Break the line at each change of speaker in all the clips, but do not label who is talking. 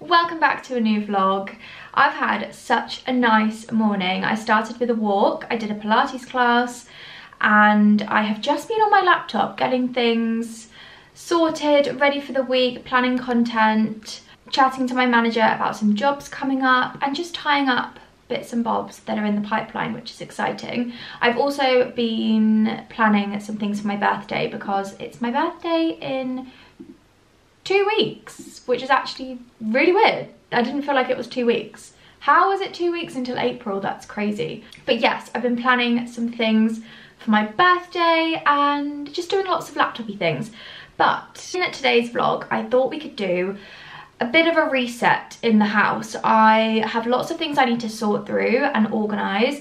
Welcome back to a new vlog. I've had such a nice morning. I started with a walk, I did a Pilates class, and I have just been on my laptop getting things sorted, ready for the week, planning content, chatting to my manager about some jobs coming up, and just tying up bits and bobs that are in the pipeline, which is exciting. I've also been planning some things for my birthday because it's my birthday in 2 weeks, which is actually really weird. I didn't feel like it was 2 weeks. How was it 2 weeks until April? That's crazy. But yes, I've been planning some things for my birthday and just doing lots of laptopy things. But in today's vlog, I thought we could do a bit of a reset in the house. I have lots of things I need to sort through and organise,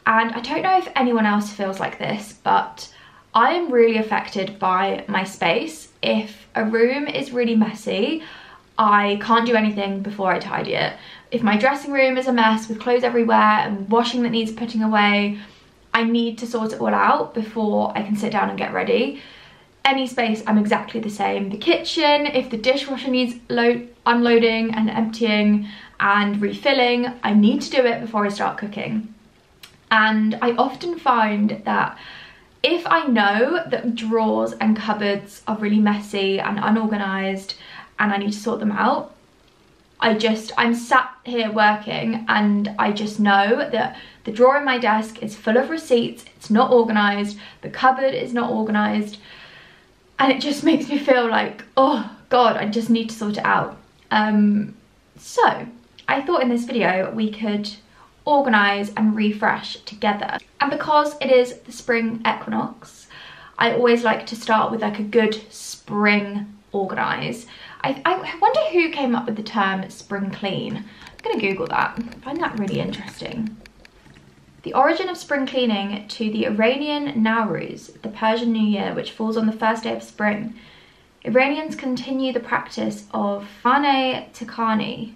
and I don't know if anyone else feels like this, but I am really affected by my space. If a room is really messy, I can't do anything before I tidy it. If my dressing room is a mess with clothes everywhere and washing that needs putting away, I need to sort it all out before I can sit down and get ready. Any space, I'm exactly the same. The kitchen, if the dishwasher needs unloading and emptying and refilling, I need to do it before I start cooking. And I often find that if I know that drawers and cupboards are really messy and unorganised and I need to sort them out, I'm sat here working and I just know that the drawer in my desk is full of receipts, it's not organised, the cupboard is not organised, and it just makes me feel like, oh God, I just need to sort it out. So I thought in this video we could organise and refresh together. And because it is the spring equinox, I always like to start with like a good spring organise. I wonder who came up with the term spring clean. I'm gonna Google that. I find that really interesting. The origin of spring cleaning to the Iranian Nowruz, the Persian New Year, which falls on the first day of spring. Iranians continue the practice of Fane Tikani,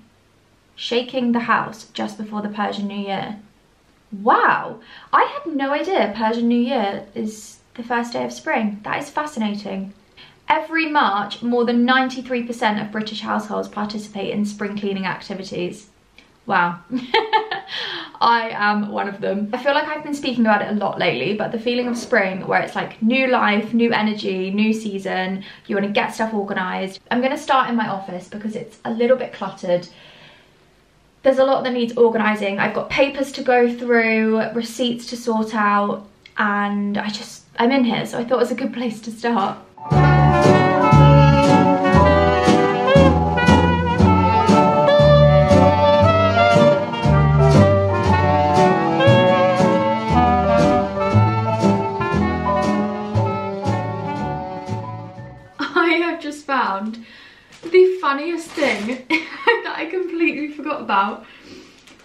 shaking the house just before the Persian New Year. Wow, I had no idea Persian New Year is the first day of spring. That is fascinating. Every March, more than 93% of British households participate in spring cleaning activities. Wow. I am one of them. I feel like I've been speaking about it a lot lately, but the feeling of spring where it's like new life, new energy, new season, you want to get stuff organised. I'm going to start in my office because it's a little bit cluttered. There's a lot that needs organising. I've got papers to go through, receipts to sort out, and I'm in here, so I thought it was a good place to start. I have just found the funniest thing that I completely forgot about.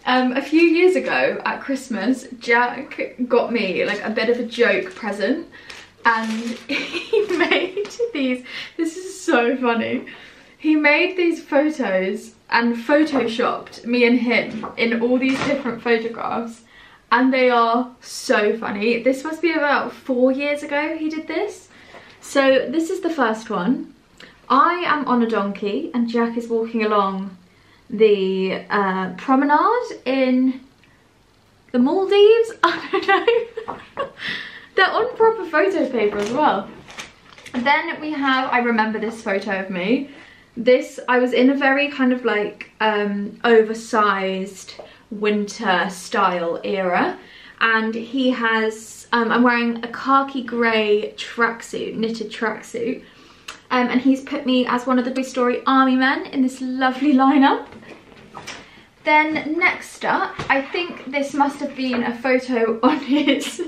A few years ago at Christmas, Jack got me like a bit of a joke present, and he made these, this is so funny, he made these photos and photoshopped me and him in all these different photographs, and they are so funny. This must be about 4 years ago he did this. So this is the first one. I am on a donkey and Jack is walking along the promenade in the Maldives. I don't know. They're on proper photo paper as well. And then we have, I remember this photo of me. I was in a very kind of like oversized winter style era. And he has, I'm wearing a khaki grey tracksuit, knitted tracksuit. And he's put me as one of the Toy Story army men in this lovely lineup. Then next up, I think this must have been a photo on his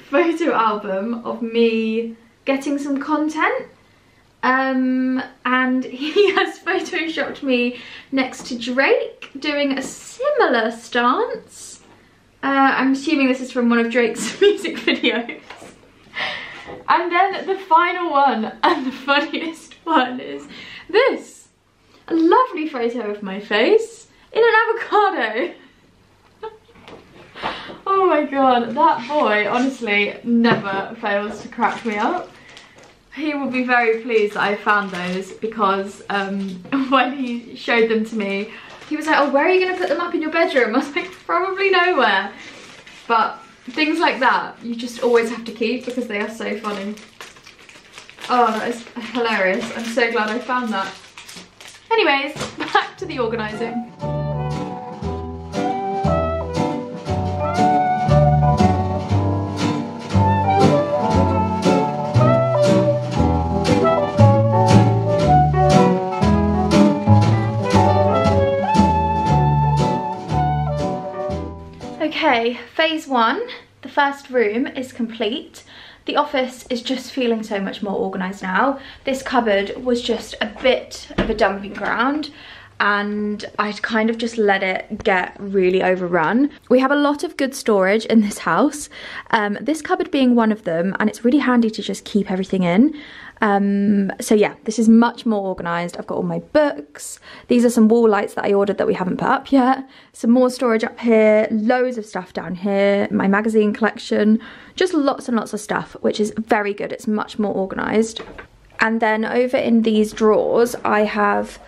photo album of me getting some content. And he has photoshopped me next to Drake doing a similar stance. I'm assuming this is from one of Drake's music videos. And then the final one and the funniest one is this. A lovely photo of my face in an avocado. Oh my God, that boy honestly never fails to crack me up. He will be very pleased that I found those because when he showed them to me, he was like, oh, where are you going to put them up in your bedroom? I was like, probably nowhere. But things like that, you just always have to keep because they are so funny. Oh, that is hilarious. I'm so glad I found that. Anyways, back to the organising. Okay, phase one, the first room is complete. The office is just feeling so much more organised now. This cupboard was just a bit of a dumping ground and I'd kind of just let it get really overrun. We have a lot of good storage in this house, this cupboard being one of them, and it's really handy to just keep everything in. So yeah, this is much more organised. I've got all my books. These are some wall lights that I ordered that we haven't put up yet. Some more storage up here, loads of stuff down here, my magazine collection, just lots and lots of stuff, which is very good. It's much more organised. And then over in these drawers, I have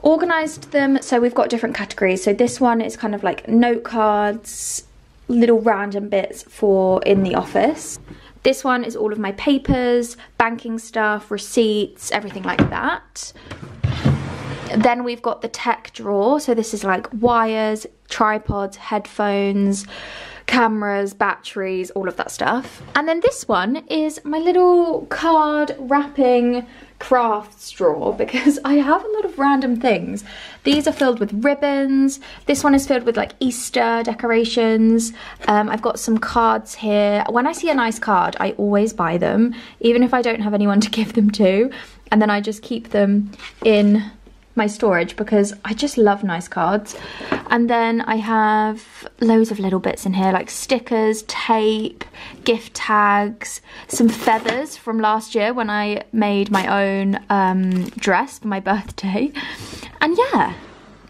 organised them so we've got different categories. So this one is kind of like note cards, little random bits for in the office. This one is all of my papers, banking stuff, receipts, everything like that. Then we've got the tech drawer. So this is like wires, tripods, headphones, cameras, batteries, all of that stuff. And then this one is my little card wrapping crafts drawer because I have a lot of random things. These are filled with ribbons. This one is filled with like Easter decorations. I've got some cards here. When I see a nice card, I always buy them, even if I don't have anyone to give them to. And then I just keep them in my storage because I just love nice cards. And then I have loads of little bits in here like stickers, tape, gift tags, some feathers from last year when I made my own dress for my birthday. And yeah,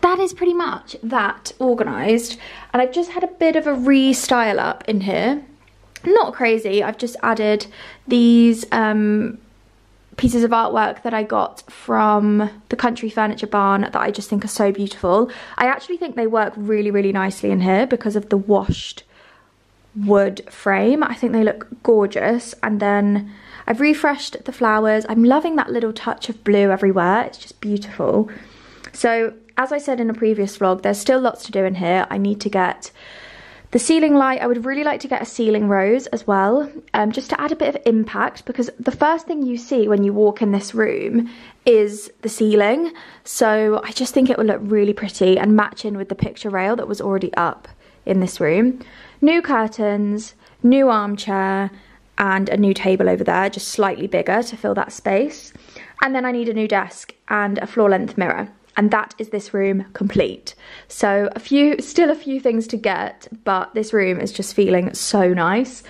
that is pretty much that organised. And I've just had a bit of a restyle up in here. Not crazy, I've just added these pieces of artwork that I got from the Country Furniture Barn that I just think are so beautiful. I actually think they work really, really nicely in here because of the washed wood frame. I think they look gorgeous. And then I've refreshed the flowers. I'm loving that little touch of blue everywhere. It's just beautiful. So as I said in a previous vlog, there's still lots to do in here. I need to get the ceiling light. I would really like to get a ceiling rose as well, just to add a bit of impact, because the first thing you see when you walk in this room is the ceiling. So I just think it will look really pretty and match in with the picture rail that was already up in this room. New curtains, new armchair, and a new table over there, just slightly bigger to fill that space. And then I need a new desk and a floor length mirror. And that is this room complete. So still a few things to get, but this room is just feeling so nice.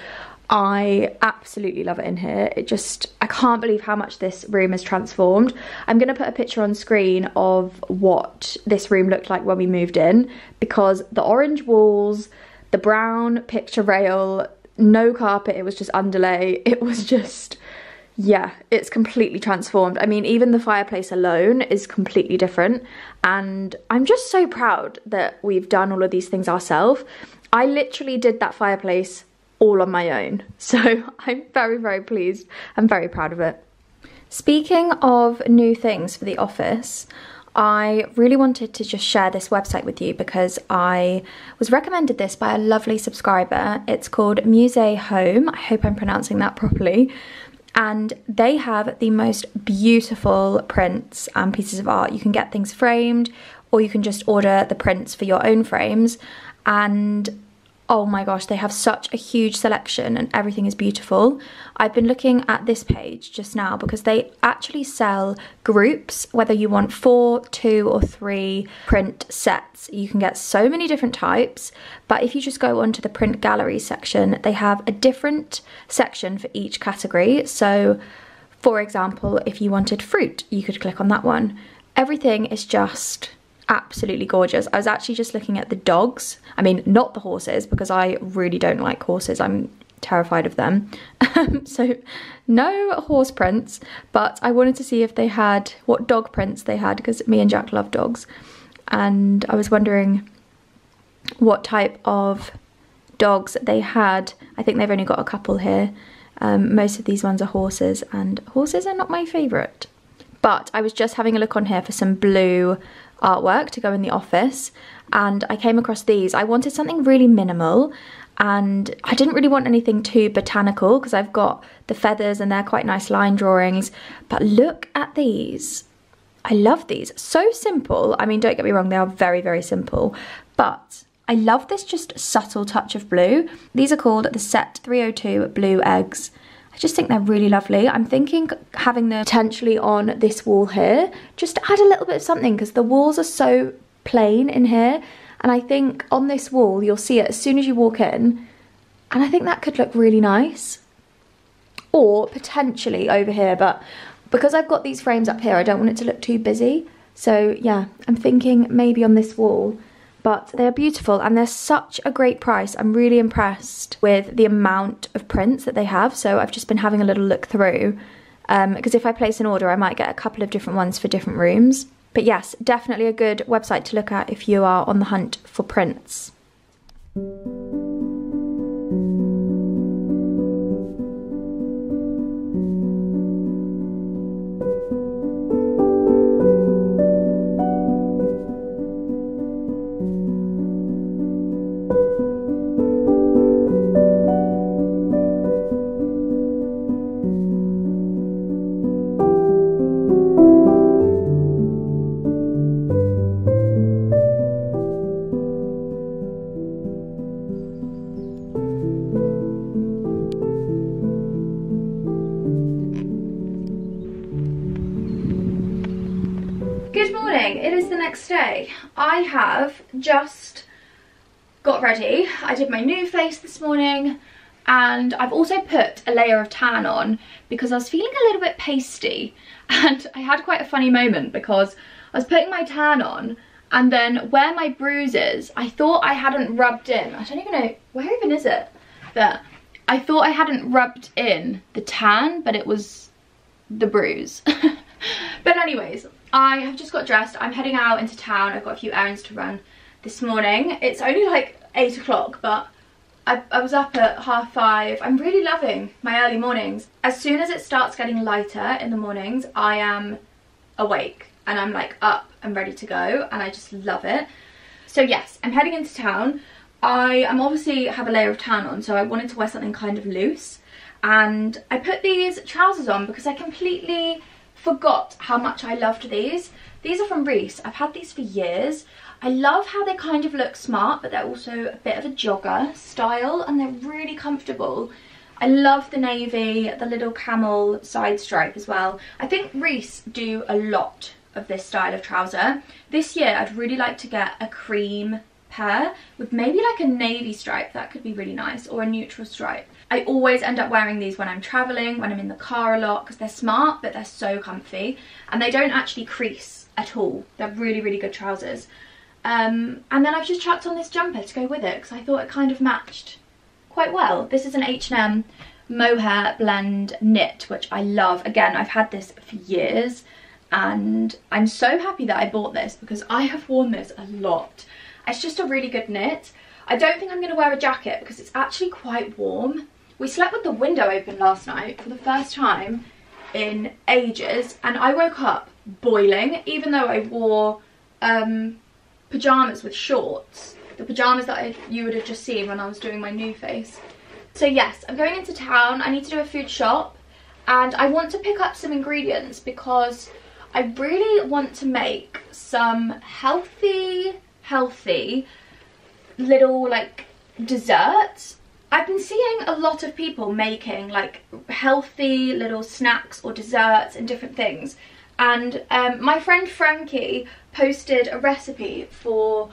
I absolutely love it in here. I can't believe how much this room has transformed. I'm gonna put a picture on screen of what this room looked like when we moved in, because the orange walls, the brown picture rail, no carpet, it was just underlay. It was just, yeah, it's completely transformed. I mean, even the fireplace alone is completely different. And I'm just so proud that we've done all of these things ourselves. I literally did that fireplace all on my own. So I'm very, very pleased. I'm very proud of it. Speaking of new things for the office, I really wanted to just share this website with you because I was recommended this by a lovely subscriber. It's called Musée Home. I hope I'm pronouncing that properly. And they have the most beautiful prints and pieces of art. You can get things framed, or you can just order the prints for your own frames. And oh my gosh, they have such a huge selection and everything is beautiful. I've been looking at this page just now because they actually sell groups, whether you want 4, 2 or 3 print sets. You can get so many different types, but if you just go onto the print gallery section, they have a different section for each category. So for example, if you wanted fruit, you could click on that one. Everything is just absolutely gorgeous. I was actually just looking at the dogs. I mean, not the horses, because I really don't like horses. I'm terrified of them. So no horse prints, but I wanted to see if they had, what dog prints they had, because me and Jack love dogs. And I was wondering what type of dogs they had. I think they've only got a couple here. Most of these ones are horses, and horses are not my favourite. But I was just having a look on here for some blue artwork to go in the office, and I came across these. I wanted something really minimal, and I didn't really want anything too botanical because I've got the feathers and they're quite nice line drawings. But look at these. I love these. So simple. I mean, don't get me wrong, they are very, very simple, but I love this just subtle touch of blue. These are called the Set 302 Blue Eggs. I just think they're really lovely. I'm thinking having them potentially on this wall here, just to add a little bit of something, because the walls are so plain in here. And I think on this wall, you'll see it as soon as you walk in. And I think that could look really nice. Or potentially over here, but because I've got these frames up here, I don't want it to look too busy. So yeah, I'm thinking maybe on this wall. But they're beautiful and they're such a great price. I'm really impressed with the amount of prints that they have. So I've just been having a little look through, because if I place an order, I might get a couple of different ones for different rooms. But yes, definitely a good website to look at if you are on the hunt for prints. Good morning, it is the next day. I have just got ready. I did my new face this morning, and I've also put a layer of tan on because I was feeling a little bit pasty, and I had quite a funny moment because I was putting my tan on, and then where my bruise is, I thought I hadn't rubbed in. I don't even know, where even is it? There. I thought I hadn't rubbed in the tan, but it was the bruise. But anyways, I have just got dressed. I'm heading out into town. I've got a few errands to run this morning. It's only like 8 o'clock, but I was up at 5:30. I'm really loving my early mornings. As soon as it starts getting lighter in the mornings, I am awake and I'm like up and ready to go, and I just love it. So yes, I'm heading into town. I am obviously have a layer of tan on, so I wanted to wear something kind of loose. And I put these trousers on because I completely forgot how much I loved these. These are from Reese. I've had these for years. I love how they kind of look smart, but they're also a bit of a jogger style, and they're really comfortable. I love the navy, the little camel side stripe as well. I think Reese do a lot of this style of trouser. This year I'd really like to get a cream pair with maybe like a navy stripe. That could be really nice, or a neutral stripe. I always end up wearing these when I'm traveling, when I'm in the car a lot, because they're smart but they're so comfy, and they don't actually crease at all. They're really, really good trousers. And then I've just chucked on this jumper to go with it because I thought it kind of matched quite well. This is an H&M mohair blend knit, which I love. Again, I've had this for years, and I'm so happy that I bought this because I have worn this a lot. It's just a really good knit. I don't think I'm going to wear a jacket because it's actually quite warm. We slept with the window open last night for the first time in ages, and I woke up boiling, even though I wore pyjamas with shorts. The pyjamas that you would have just seen when I was doing my new face. So yes, I'm going into town. I need to do a food shop, and I want to pick up some ingredients because I really want to make some healthy little like desserts. I've been seeing a lot of people making like healthy little snacks or desserts and different things, and my friend Frankie posted a recipe for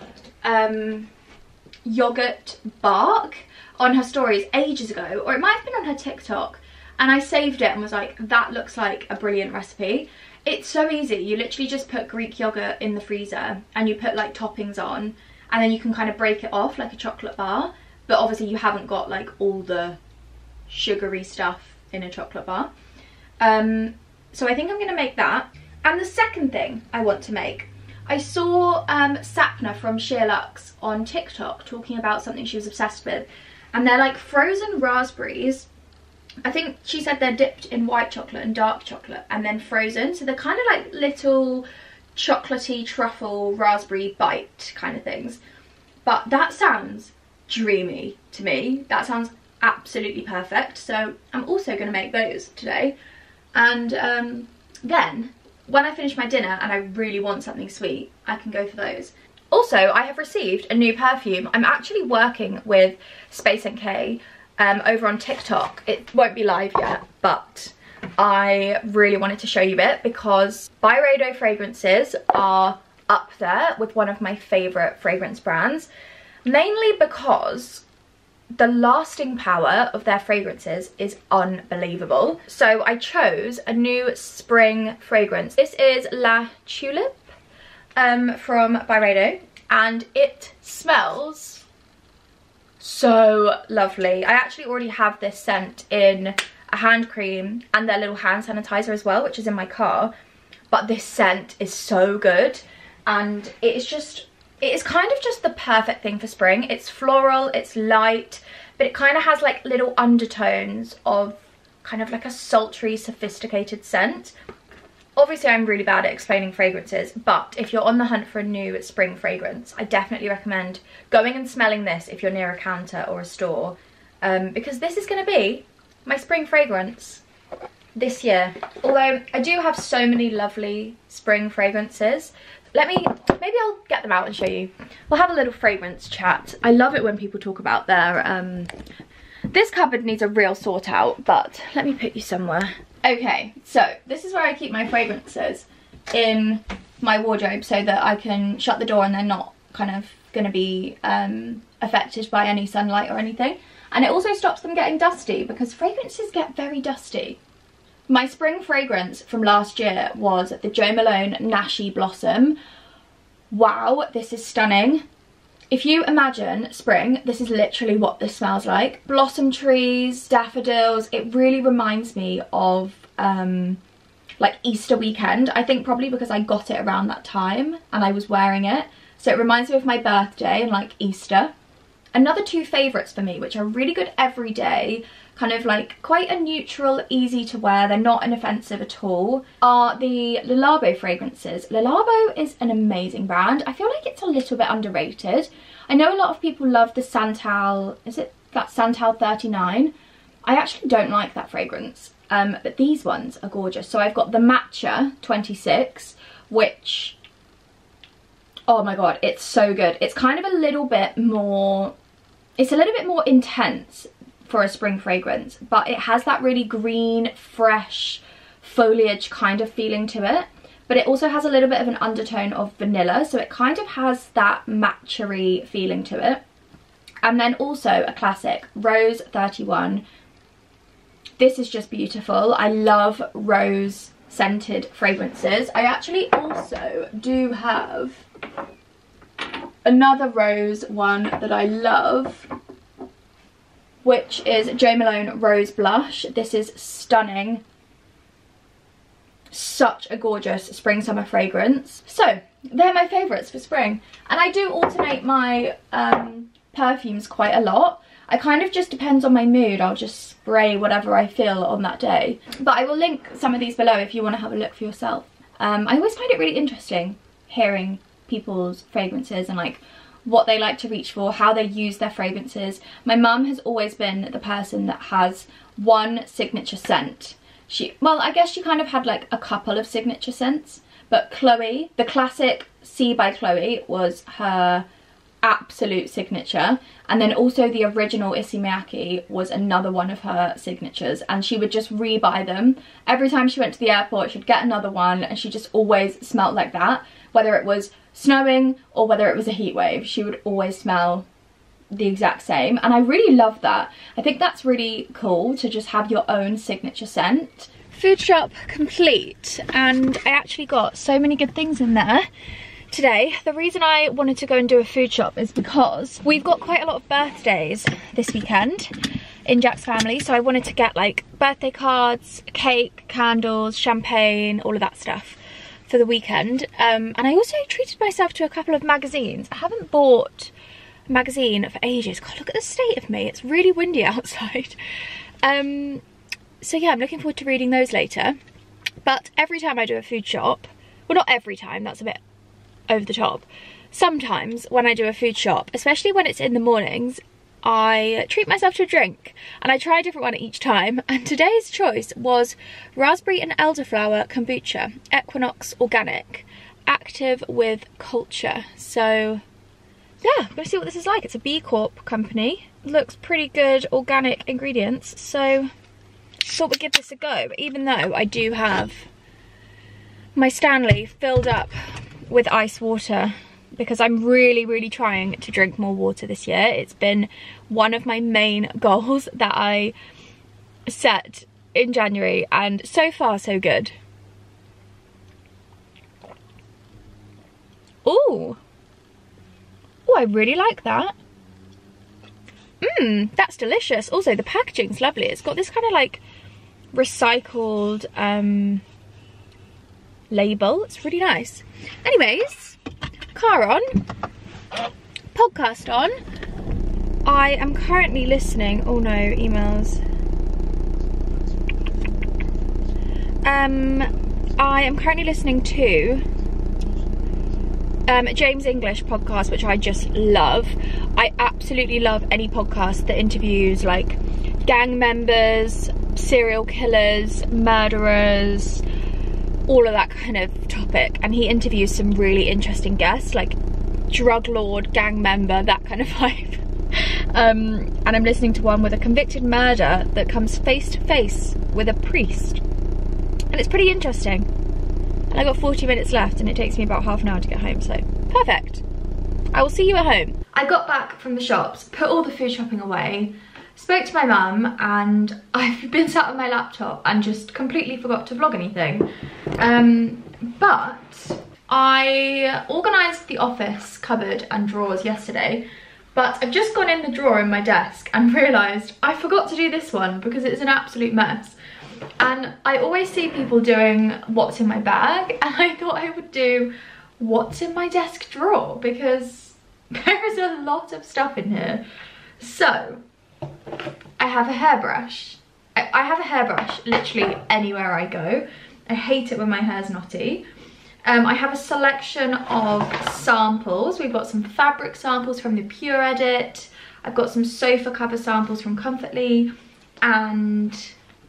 yogurt bark on her stories ages ago, or it might have been on her TikTok, and I saved it and was like, that looks like a brilliant recipe. It's so easy. You literally just put Greek yogurt in the freezer and you put like toppings on, and then you can kind of break it off like a chocolate bar, but obviously you haven't got like all the sugary stuff in a chocolate bar. So I think I'm gonna make that. And the second thing I want to make, I saw Sapna from Sheer Luxe on TikTok talking about something she was obsessed with, and they're like frozen raspberries. I think she said they're dipped in white chocolate and dark chocolate and then frozen, so they're kind of like little chocolatey truffle raspberry bite kind of things. But that sounds dreamy to me. That sounds absolutely perfect. So I'm also going to make those today. And then when I finish my dinner and I really want something sweet, I can go for those. Also, I have received a new perfume. I'm actually working with Space NK over on TikTok. It won't be live yet, but I really wanted to show you it because Byredo fragrances are up there with one of my favourite fragrance brands, mainly because the lasting power of their fragrances is unbelievable. So I chose a new spring fragrance. This is La Tulip from Byredo, and it smells so lovely. I actually already have this scent in a hand cream and their little hand sanitizer as well, which is in my car, but this scent is so good, and it is kind of just the perfect thing for spring. It's floral, it's light, but it kind of has like little undertones of kind of like a sultry, sophisticated scent. Obviously, I'm really bad at explaining fragrances, but if you're on the hunt for a new spring fragrance, I definitely recommend going and smelling this if you're near a counter or a store, because this is going to be my spring fragrance this year. Although I do have so many lovely spring fragrances. Maybe I'll get them out and show you. We'll have a little fragrance chat. I love it when people talk about their, this cupboard needs a real sort out, but let me put you somewhere. Okay, so this is where I keep my fragrances in my wardrobe so that I can shut the door and they're not kind of going to be affected by any sunlight or anything. And it also stops them getting dusty because fragrances get very dusty. My spring fragrance from last year was the Jo Malone Nashi Blossom. Wow, this is stunning. If you imagine spring, this is literally what this smells like. Blossom trees, daffodils. It really reminds me of like Easter weekend. I think probably because I got it around that time and I was wearing it. So it reminds me of my birthday and like Easter. Another two favourites for me, which are really good every day, kind of like quite a neutral, easy to wear, they're not inoffensive at all, are the Le Labo fragrances. Le Labo is an amazing brand. I feel like it's a little bit underrated. I know a lot of people love the Santal, is it that Santal 39? I actually don't like that fragrance, but these ones are gorgeous. So I've got the Matcha 26, which, oh my god, it's so good. It's kind of a little bit more, it's a little bit more intense for a spring fragrance, but it has that really green, fresh foliage kind of feeling to it. But it also has a little bit of an undertone of vanilla, so it kind of has that matcha-y feeling to it. And then also a classic, Rose 31. This is just beautiful. I love rose scented fragrances. I actually also do have another rose one that I love, which is Jo Malone Rose Blush. This is stunning. Such a gorgeous spring summer fragrance. So they're my favourites for spring. And I do alternate my perfumes quite a lot. I kind of just depends on my mood. I'll just spray whatever I feel on that day. But I will link some of these below if you want to have a look for yourself. I always find it really interesting hearing people's fragrances and like what they like to reach for, how they use their fragrances. My mum has always been the person that has one signature scent. Well, I guess she kind of had like a couple of signature scents, but Chloe, the classic C by Chloe was her absolute signature, and then also the original Issey Miyake was another one of her signatures, and she would just rebuy them. Every time she went to the airport, she'd get another one, and she just always smelled like that. Whether it was snowing or whether it was a heat wave, she would always smell the exact same, and I really love that. I think that's really cool to just have your own signature scent. Food shop complete, and I actually got so many good things in there today. The reason I wanted to go and do a food shop is because we've got quite a lot of birthdays this weekend. in Jack's family, so I wanted to get like birthday cards, cake, candles, champagne, all of that stuff for the weekend. And I also treated myself to a couple of magazines. I haven't bought a magazine for ages. God, look at the state of me. It's really windy outside. So yeah, I'm looking forward to reading those later. But every time I do a food shop, well, not every time, that's a bit over the top. Sometimes when I do a food shop, especially when it's in the mornings, I treat myself to a drink, and I try a different one each time, and today's choice was raspberry and elderflower kombucha, Equinox organic, active with culture. So yeah, I'm gonna see what this is like. It's a B Corp company, looks pretty good, organic ingredients, so thought we'd give this a go. But even though I do have my Stanley filled up with ice water, because I'm really trying to drink more water this year. It's been one of my main goals that I set in January, and so far so good. Ooh, I really like that. That's delicious. Also, the packaging's lovely. It's got this kind of like recycled label. It's really nice. Anyways, car on, podcast on. I am currently listening, oh no, emails. I am currently listening to James English podcast, which I just love. I absolutely love any podcast that interviews like gang members, serial killers, murderers, all of that kind of topic, and he interviews some really interesting guests, like drug lord, gang member, that kind of vibe. And I'm listening to one with a convicted murder that comes face to face with a priest, and it's pretty interesting. And I got 40 minutes left, and it takes me about half an hour to get home, so perfect. I will see you at home. I got back from the shops, put all the food shopping away, spoke to my mum, and I've been sat on my laptop and just completely forgot to vlog anything. But I organised the office cupboard and drawers yesterday, but I've just gone in the drawer in my desk and realised I forgot to do this one because it's an absolute mess. And I always see people doing what's in my bag, and I thought I would do what's in my desk drawer because there is a lot of stuff in here. So I have a hairbrush. I have a hairbrush literally anywhere I go. I hate it when my hair's knotty. I have a selection of samples. We've got some fabric samples from the Pure Edit. I've got some sofa cover samples from Comfortly, and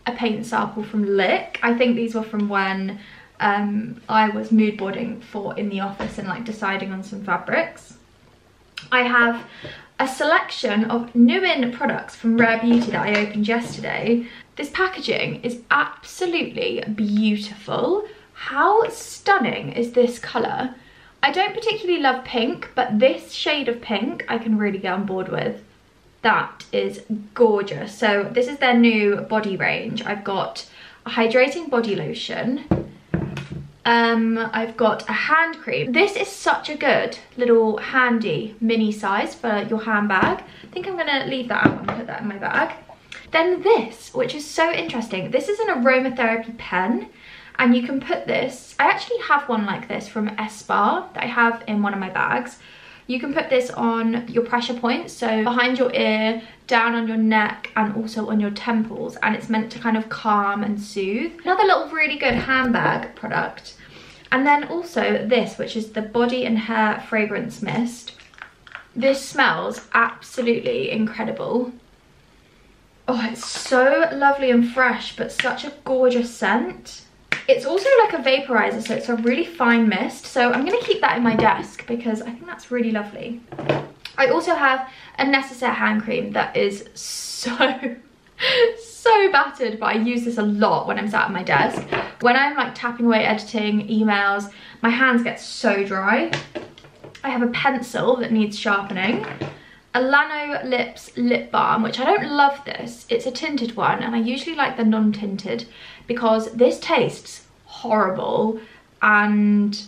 a paint sample from Lick. I think these were from when I was mood boarding for in the office and like deciding on some fabrics. I have a selection of new-in products from Rare Beauty that I opened yesterday. This packaging is absolutely beautiful. How stunning is this colour? I don't particularly love pink, but this shade of pink I can really get on board with. That is gorgeous. So this is their new body range. I've got a hydrating body lotion. I've got a hand cream. This is such a good little handy mini size for your handbag. I think I'm gonna leave that out and put that in my bag. Then this, which is so interesting. This is an aromatherapy pen, and you can put this, I actually have one like this from Espa that I have in one of my bags. You can put this on your pressure points, so behind your ear, down on your neck, and also on your temples, and it's meant to kind of calm and soothe. Another little really good handbag product. And then also this, which is the Body and Hair Fragrance Mist. This smells absolutely incredible. Oh, it's so lovely and fresh, but such a gorgeous scent. It's also like a vaporizer, so it's a really fine mist. So I'm going to keep that in my desk because I think that's really lovely. I also have a Necessaire hand cream that is so battered, but I use this a lot when I'm sat at my desk. When I'm like tapping away editing emails, my hands get so dry. I have a pencil that needs sharpening. A Lano Lips lip balm, which I don't love this. It's a tinted one, and I usually like the non-tinted because this tastes horrible. And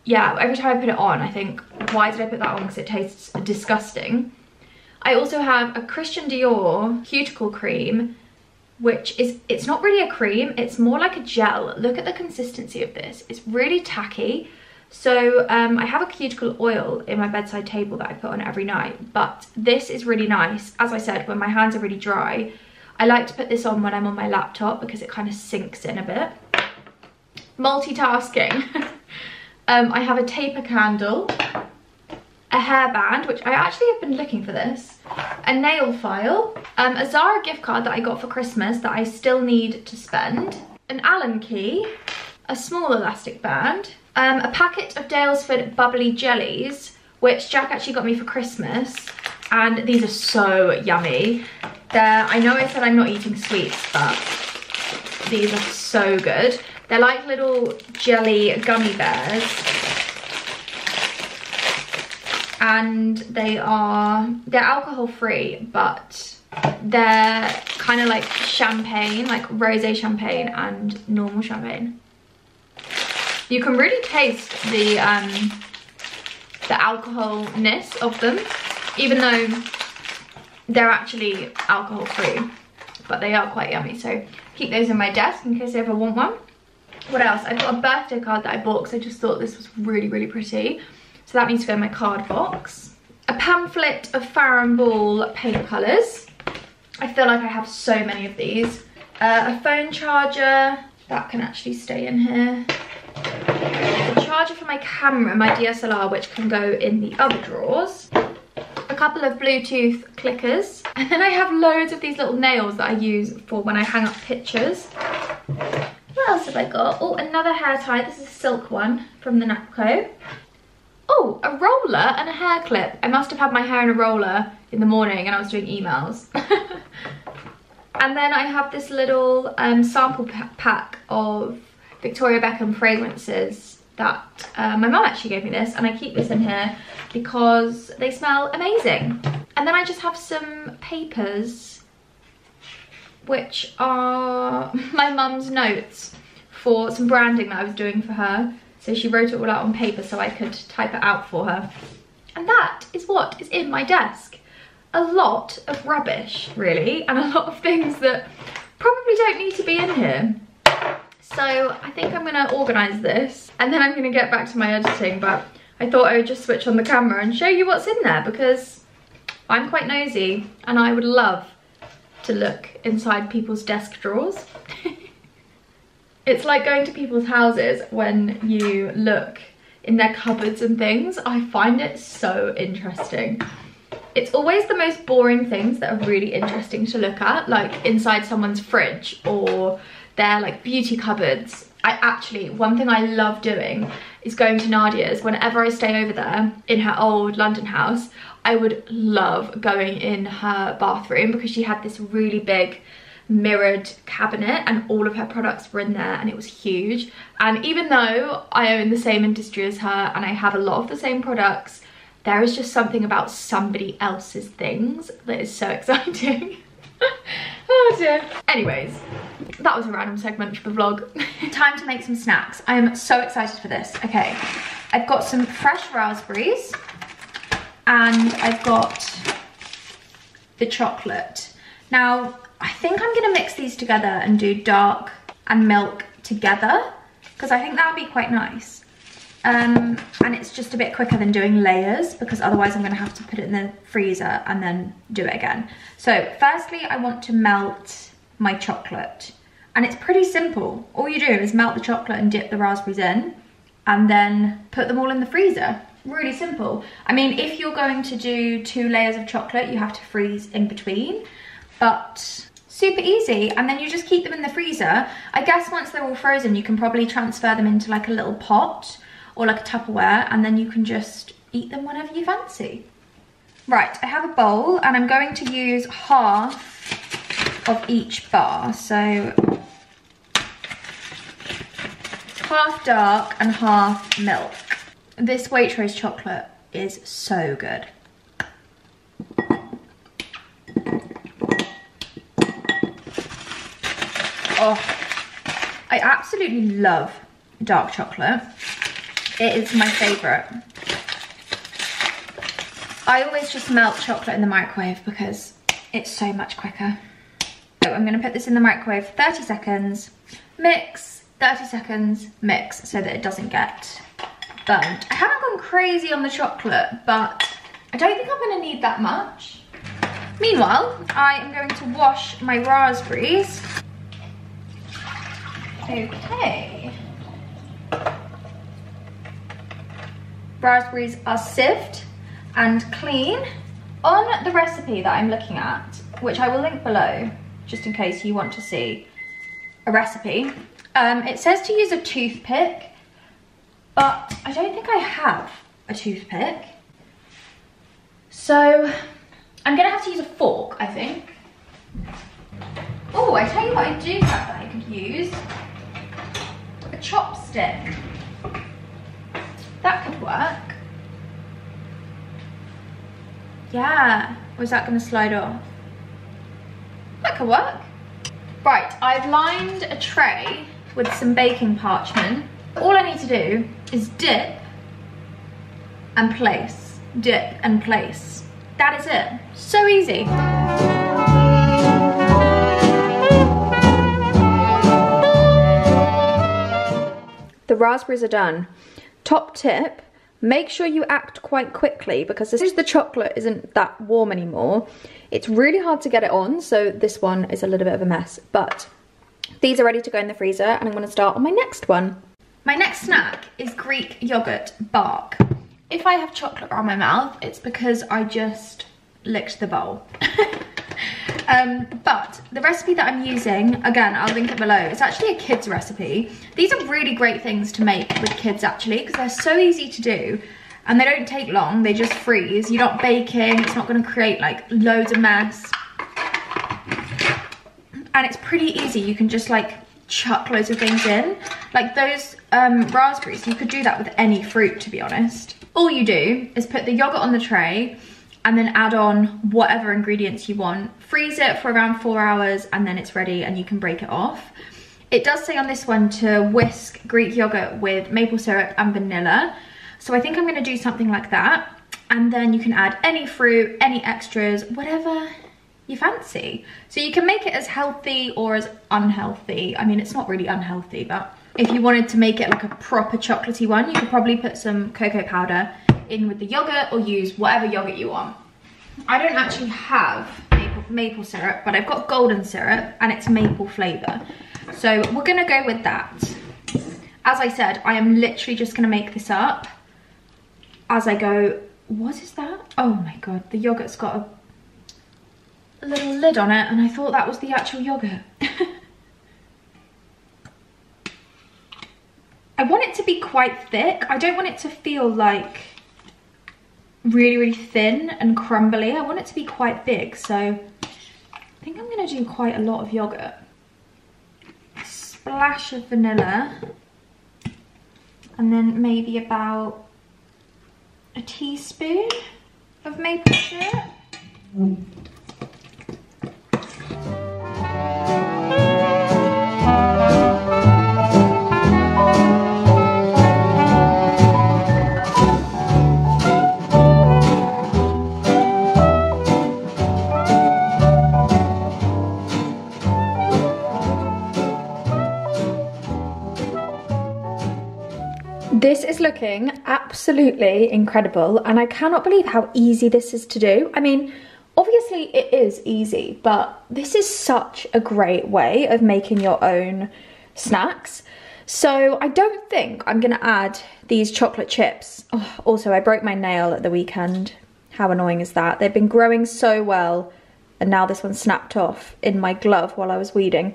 yeah, every time I put it on, I think, why did I put that on? Because it tastes disgusting. I also have a Christian Dior cuticle cream, which is, it's not really a cream, it's more like a gel. Look at the consistency of this. It's really tacky. So I have a cuticle oil in my bedside table that I put on every night, but this is really nice. As I said, when my hands are really dry, I like to put this on when I'm on my laptop because it kind of sinks in a bit. Multitasking. I have a taper candle, a hairband, which I actually have been looking for this, a nail file, a Zara gift card that I got for Christmas that I still need to spend, an Allen key, a small elastic band, a packet of Dalesford bubbly jellies, which Jack actually got me for Christmas, and these are so yummy. I know I said I'm not eating sweets, but these are so good. They're like little jelly gummy bears, and they're alcohol free, but they're kind of like champagne, like rosé champagne and normal champagne. You can really taste the alcoholness of them, even though they're actually alcohol free, but they are quite yummy. So keep those in my desk in case I ever want one. What else? I've got a birthday card that I bought because I just thought this was really, really pretty. So that needs to go in my card box. A pamphlet of Farrow & Ball paint colours. I feel like I have so many of these. A phone charger. That can actually stay in here. A charger for my camera, my DSLR, which can go in the other drawers. A couple of Bluetooth clickers. And then I have loads of these little nails that I use for when I hang up pictures. What else have I got? Oh, another hair tie. This is a silk one from the Napco. Oh, a roller and a hair clip. I must have had my hair in a roller in the morning and I was doing emails. And then I have this little sample pack of Victoria Beckham fragrances that my mum actually gave me this, and I keep this in here because they smell amazing. And then I just have some papers, which are my mum's notes for some branding that I was doing for her. So she wrote it all out on paper so I could type it out for her. And that is what is in my desk. A lot of rubbish, really, and a lot of things that probably don't need to be in here. So I think I'm gonna organize this and then I'm gonna get back to my editing, but I thought I would just switch on the camera and show you what's in there because I'm quite nosy and I would love to look inside people's desk drawers. It's like going to people's houses when you look in their cupboards and things. I find it so interesting. It's always the most boring things that are really interesting to look at, like inside someone's fridge or their like beauty cupboards. One thing I love doing is going to Nadia's. Whenever I stay over there in her old London house, I would love going in her bathroom because she had this really big mirrored cabinet and all of her products were in there and it was huge. And even though I own the same industry as her and I have a lot of the same products, there is just something about somebody else's things that is so exciting. Oh dear. Anyways, that was a random segment for the vlog. Time to make some snacks. I am so excited for this. Okay, I've got some fresh raspberries and I've got the chocolate. Now, I think I'm gonna mix these together and do dark and milk together because I think that would be quite nice. And it's just a bit quicker than doing layers because otherwise I'm gonna have to put it in the freezer and then do it again. So firstly, I want to melt my chocolate and it's pretty simple. All you do is melt the chocolate and dip the raspberries in and then put them all in the freezer. Really simple. I mean, if you're going to do 2 layers of chocolate, you have to freeze in between, but super easy. And then you just keep them in the freezer. I guess once they're all frozen, you can probably transfer them into like a little pot or like a Tupperware, and then you can just eat them whenever you fancy. Right, I have a bowl and I'm going to use half of each bar. So half dark and half milk. This Waitrose chocolate is so good. Oh, I absolutely love dark chocolate. It is my favourite. I always just melt chocolate in the microwave because it's so much quicker. So I'm gonna put this in the microwave for 30 seconds, mix, 30 seconds, mix, so that it doesn't get burnt. I haven't gone crazy on the chocolate, but I don't think I'm gonna need that much. Meanwhile, I am going to wash my raspberries. Okay. Raspberries are sieved and clean. On the recipe that I'm looking at, which I will link below, just in case you want to see a recipe, it says to use a toothpick, but I don't think I have a toothpick. So I'm gonna have to use a fork, I think. Oh, I tell you what I do have that I could use. A chopstick. That could work. Yeah, or is that gonna slide off? That could work. Right, I've lined a tray with some baking parchment. All I need to do is dip and place, dip and place. That is it. So easy. The raspberries are done. Top tip, make sure you act quite quickly because as soon as the chocolate isn't that warm anymore, it's really hard to get it on, so this one is a little bit of a mess. But these are ready to go in the freezer and I'm gonna start on my next one. My next snack is Greek yogurt bark. If I have chocolate around my mouth, it's because I just licked the bowl. But the recipe that I'm using, again, I'll link it below. It's actually a kid's recipe. These are really great things to make with kids actually, because they're so easy to do and they don't take long, they just freeze. You're not baking, it's not gonna create like loads of mess. And it's pretty easy, you can just like chuck loads of things in. Like those raspberries, you could do that with any fruit, to be honest. All you do is put the yogurt on the tray and then add on whatever ingredients you want. Freeze it for around 4 hours and then it's ready and you can break it off. It does say on this one to whisk Greek yogurt with maple syrup and vanilla. So I think I'm gonna do something like that. And then you can add any fruit, any extras, whatever you fancy. So you can make it as healthy or as unhealthy. I mean, it's not really unhealthy, but if you wanted to make it like a proper chocolatey one, you could probably put some cocoa powder in with the yogurt or use whatever yogurt you want. I don't actually have maple syrup, but I've got golden syrup and it's maple flavour. So we're gonna go with that. As I said, I am literally just gonna make this up as I go. What is that? Oh my God, the yogurt's got a little lid on it and I thought that was the actual yogurt. I want it to be quite thick. I don't want it to feel like really thin and crumbly. I want it to be quite big, so I think I'm gonna do quite a lot of yogurt. A splash of vanilla and then maybe about a teaspoon of maple syrup. This is looking absolutely incredible and I cannot believe how easy this is to do. I mean, obviously it is easy, but this is such a great way of making your own snacks. So I don't think I'm gonna add these chocolate chips. Oh, also, I broke my nail at the weekend. How annoying is that? They've been growing so well and now this one snapped off in my glove while I was weeding.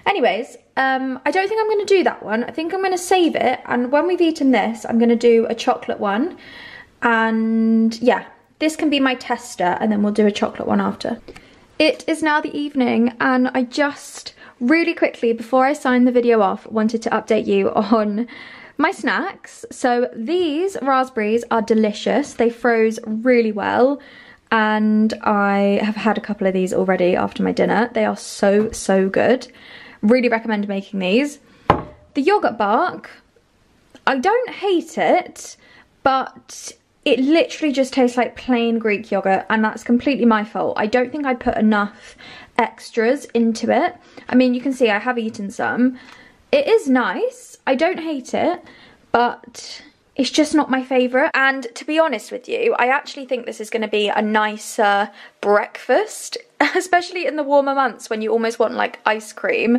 Anyways, I don't think I'm going to do that one. I think I'm going to save it, and when we've eaten this, I'm going to do a chocolate one. And yeah, this can be my tester, and then we'll do a chocolate one after. It is now the evening, and I just really quickly, before I sign the video off, wanted to update you on my snacks. So these raspberries are delicious. They froze really well. And I have had a couple of these already after my dinner. They are so good. Really recommend making these. The yogurt bark, I don't hate it, but it literally just tastes like plain Greek yogurt, and that's completely my fault. I don't think I put enough extras into it. I mean, you can see I have eaten some. It is nice, I don't hate it, but it's just not my favourite. And to be honest with you, I actually think this is going to be a nicer breakfast, especially in the warmer months when you almost want like ice cream,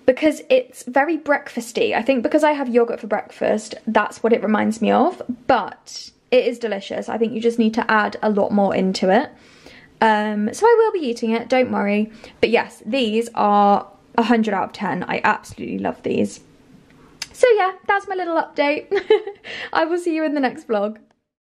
because it's very breakfasty. I think because I have yogurt for breakfast, that's what it reminds me of, but it is delicious. I think you just need to add a lot more into it. So I will be eating it, don't worry. But yes, these are 100 out of 10. I absolutely love these. So yeah, that's my little update. I will see you in the next vlog.